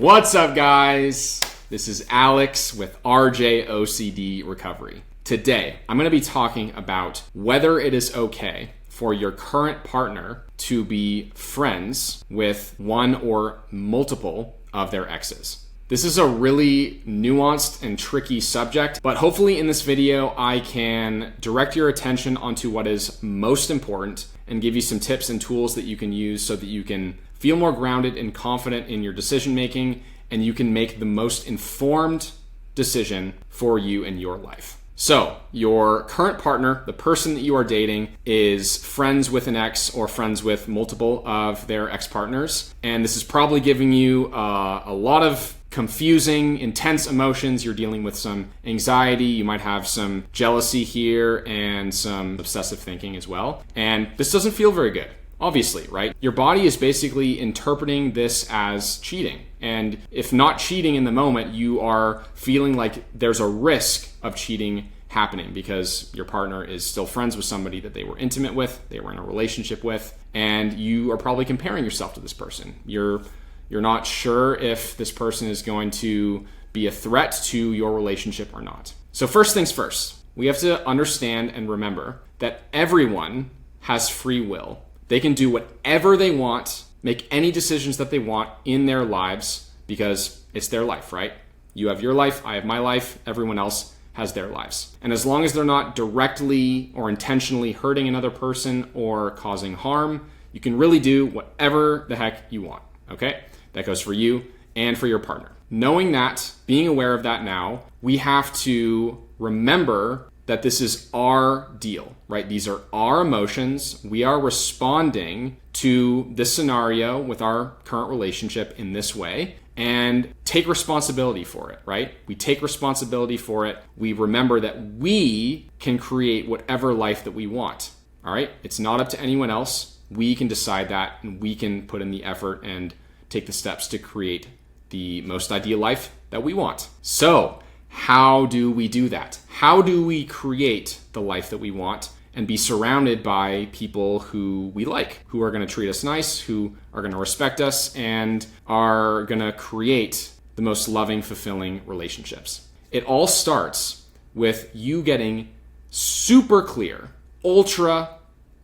What's up, guys? This is Alex with RJ OCD Recovery. Today, I'm going to be talking about whether it is okay for your current partner to be friends with one or multiple of their exes. This is a really nuanced and tricky subject, but hopefully in this video, I can direct your attention onto what is most important and give you some tips and tools that you can use so that you can feel more grounded and confident in your decision making, and you can make the most informed decision for you in your life. So, your current partner, the person that you are dating, is friends with an ex or friends with multiple of their ex-partners, and this is probably giving you a lot of confusing, intense emotions. You're dealing with some anxiety. You might have some jealousy here and some obsessive thinking as well. And this doesn't feel very good, obviously, right? Your body is basically interpreting this as cheating. And if not cheating in the moment, you are feeling like there's a risk of cheating happening because your partner is still friends with somebody that they were intimate with, they were in a relationship with, and you are probably comparing yourself to this person. You're not sure if this person is going to be a threat to your relationship or not. So first things first, we have to understand and remember that everyone has free will. They can do whatever they want, make any decisions that they want in their lives because it's their life, right? You have your life, I have my life, everyone else has their lives. And as long as they're not directly or intentionally hurting another person or causing harm, you can really do whatever the heck you want, okay? That goes for you and for your partner. Knowing that, being aware of that now, we have to remember that this is our deal, right? These are our emotions. We are responding to this scenario with our current relationship in this way and take responsibility for it, right? We take responsibility for it. We remember that we can create whatever life that we want, all right? It's not up to anyone else. We can decide that, and we can put in the effort and take the steps to create the most ideal life that we want. So, how do we do that? How do we create the life that we want and be surrounded by people who we like, who are going to treat us nice, who are going to respect us, and are going to create the most loving, fulfilling relationships? It all starts with you getting super clear, ultra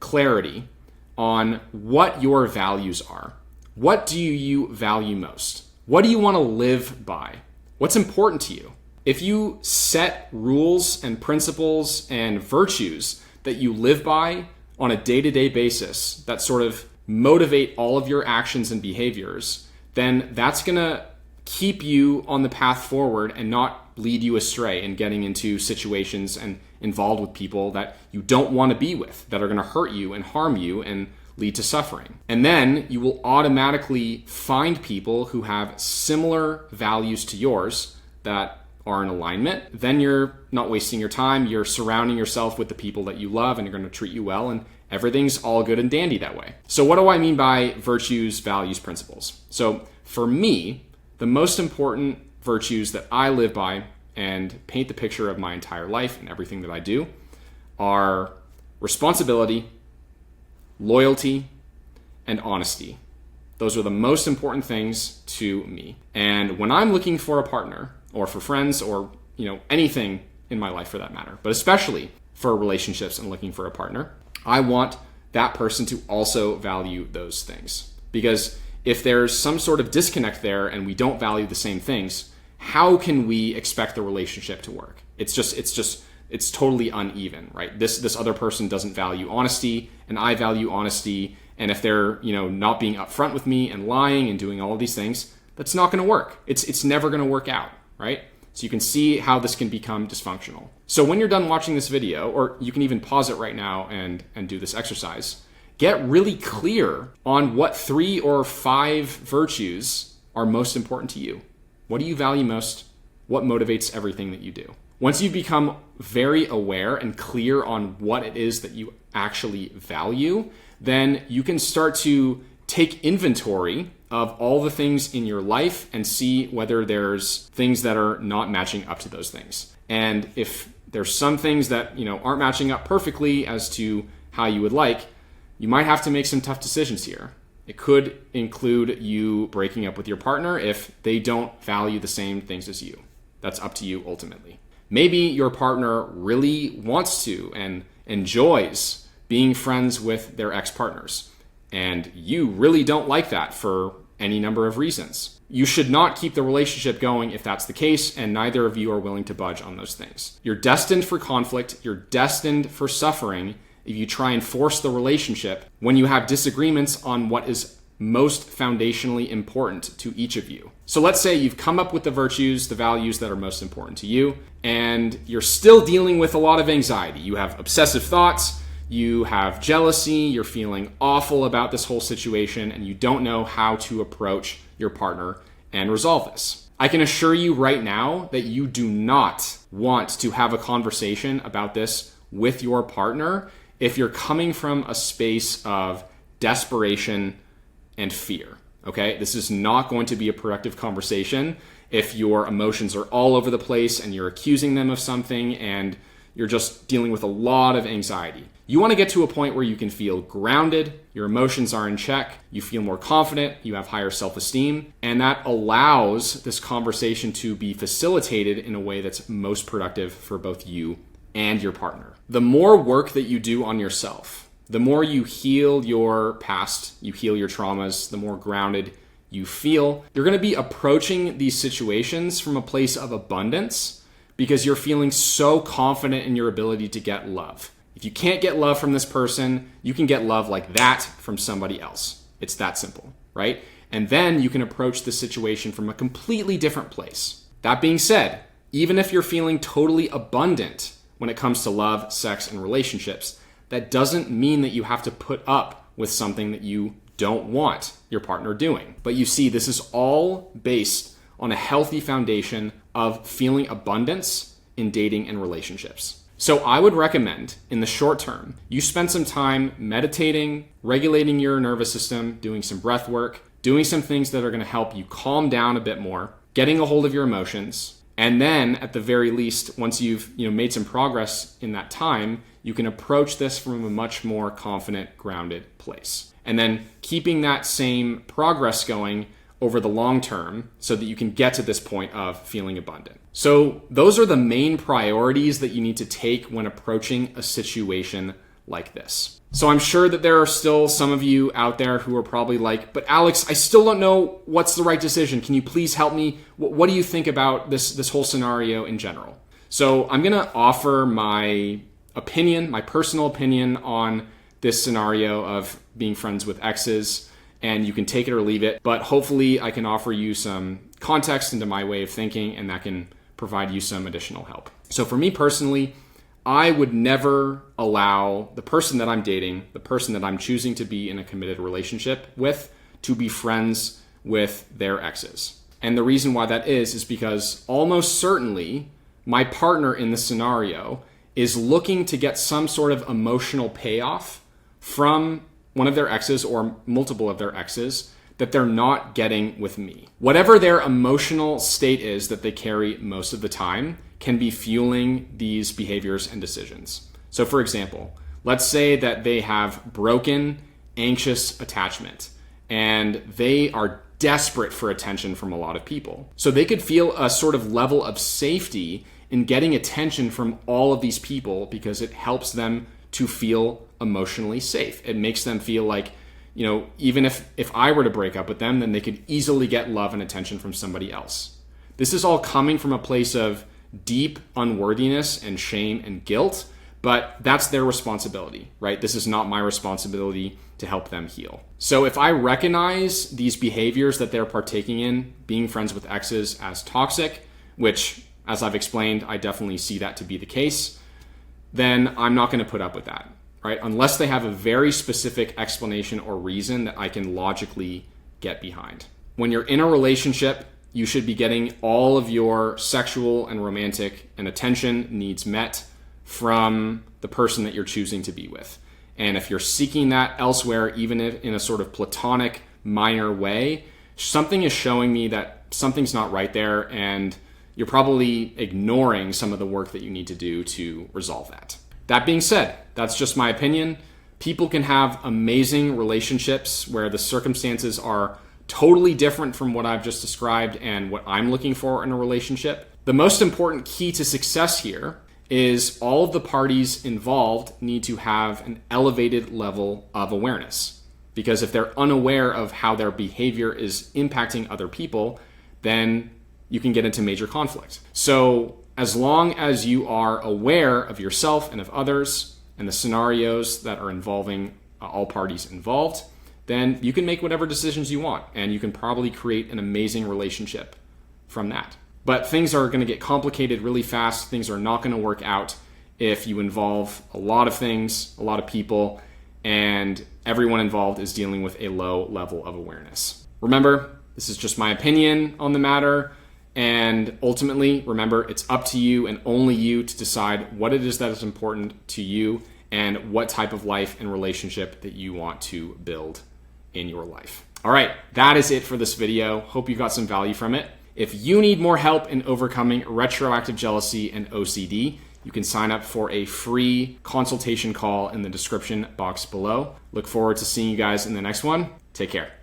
clarity on what your values are. What do you value most? What do you want to live by? What's important to you? If you set rules and principles and virtues that you live by on a day-to-day basis that sort of motivate all of your actions and behaviors, then that's going to keep you on the path forward and not lead you astray in getting into situations and involved with people that you don't want to be with, that are going to hurt you and harm you and lead to suffering. And then you will automatically find people who have similar values to yours that are in alignment. Then you're not wasting your time. You're surrounding yourself with the people that you love and are going to treat you well, and everything's all good and dandy that way. So what do I mean by virtues, values, principles? So for me, the most important virtues that I live by and paint the picture of my entire life and everything that I do are responsibility, loyalty, and honesty. Those are the most important things to me. And when I'm looking for a partner or for friends or, anything in my life for that matter, but especially for relationships and looking for a partner, I want that person to also value those things. Because if there's some sort of disconnect there and we don't value the same things, how can we expect the relationship to work? It's totally uneven, right? This other person doesn't value honesty, and I value honesty. And if they're, not being upfront with me and lying and doing all of these things, that's not going to work. It's never going to work out, right? So you can see how this can become dysfunctional. So when you're done watching this video, or you can even pause it right now and do this exercise, get really clear on what 3 or 5 virtues are most important to you. What do you value most? What motivates everything that you do? Once you become very aware and clear on what it is that you actually value, then you can start to take inventory of all the things in your life and see whether there's things that are not matching up to those things. And if there's some things that, aren't matching up perfectly as to how you would like, you might have to make some tough decisions here. It could include you breaking up with your partner if they don't value the same things as you. That's up to you ultimately. Maybe your partner really wants to and enjoys being friends with their ex-partners, and you really don't like that for any number of reasons. You should not keep the relationship going if that's the case, and neither of you are willing to budge on those things. You're destined for conflict. You're destined for suffering if you try and force the relationship when you have disagreements on what is most foundationally important to each of you. So let's say you've come up with the virtues, the values that are most important to you, and you're still dealing with a lot of anxiety. You have obsessive thoughts, you have jealousy, you're feeling awful about this whole situation, and you don't know how to approach your partner and resolve this. I can assure you right now that you do not want to have a conversation about this with your partner if you're coming from a space of desperation and fear, okay? This is not going to be a productive conversation if your emotions are all over the place and you're accusing them of something and you're just dealing with a lot of anxiety. You want to get to a point where you can feel grounded, your emotions are in check, you feel more confident, you have higher self-esteem, and that allows this conversation to be facilitated in a way that's most productive for both you and your partner. The more work that you do on yourself, the more you heal your past, you heal your traumas, the more grounded you feel, you're going to be approaching these situations from a place of abundance because you're feeling so confident in your ability to get love. If you can't get love from this person, you can get love like that from somebody else. It's that simple, right? And then you can approach the situation from a completely different place. That being said, even if you're feeling totally abundant when it comes to love, sex, and relationships, that doesn't mean that you have to put up with something that you don't want your partner doing. But you see, this is all based on a healthy foundation of feeling abundance in dating and relationships. So I would recommend, in the short term, you spend some time meditating, regulating your nervous system, doing some breath work, doing some things that are going to help you calm down a bit more, getting a hold of your emotions, and then at the very least, once you've made some progress in that time, you can approach this from a much more confident, grounded place. And then keeping that same progress going over the long term so that you can get to this point of feeling abundant. So those are the main priorities that you need to take when approaching a situation like this. So I'm sure that there are still some of you out there who are probably like, but Alex, I still don't know what's the right decision. Can you please help me? What do you think about this whole scenario in general? So I'm going to offer my opinion, my personal opinion on this scenario of being friends with exes, and you can take it or leave it, but hopefully I can offer you some context into my way of thinking, and that can provide you some additional help. So for me personally, I would never allow the person that I'm dating, the person that I'm choosing to be in a committed relationship with, to be friends with their exes. And the reason why that is because almost certainly my partner in this scenario is looking to get some sort of emotional payoff from one of their exes or multiple of their exes that they're not getting with me. Whatever their emotional state is that they carry most of the time can be fueling these behaviors and decisions. So for example, let's say that they have broken, anxious attachment and they are desperate for attention from a lot of people. So they could feel a sort of level of safety in getting attention from all of these people because it helps them to feel emotionally safe. It makes them feel like, even if I were to break up with them, then they could easily get love and attention from somebody else. This is all coming from a place of deep unworthiness and shame and guilt, but that's their responsibility, right? This is not my responsibility to help them heal. So if I recognize these behaviors that they're partaking in, being friends with exes, as toxic, which, as I've explained, I definitely see that to be the case, then I'm not going to put up with that, right? Unless they have a very specific explanation or reason that I can logically get behind. When you're in a relationship, you should be getting all of your sexual and romantic and attention needs met from the person that you're choosing to be with. And if you're seeking that elsewhere, even if in a sort of platonic, minor way, something is showing me that something's not right there, and you're probably ignoring some of the work that you need to do to resolve that. That being said, that's just my opinion. People can have amazing relationships where the circumstances are totally different from what I've just described and what I'm looking for in a relationship. The most important key to success here is all of the parties involved need to have an elevated level of awareness. Because if they're unaware of how their behavior is impacting other people, then you can get into major conflict. So as long as you are aware of yourself and of others and the scenarios that are involving all parties involved, then you can make whatever decisions you want, and you can probably create an amazing relationship from that. But things are going to get complicated really fast. Things are not going to work out if you involve a lot of things, a lot of people, and everyone involved is dealing with a low level of awareness. Remember, this is just my opinion on the matter, and ultimately, remember, it's up to you and only you to decide what it is that is important to you and what type of life and relationship that you want to build in your life. All right, that is it for this video. Hope you got some value from it. If you need more help in overcoming retroactive jealousy and OCD, you can sign up for a free consultation call in the description box below. Look forward to seeing you guys in the next one. Take care.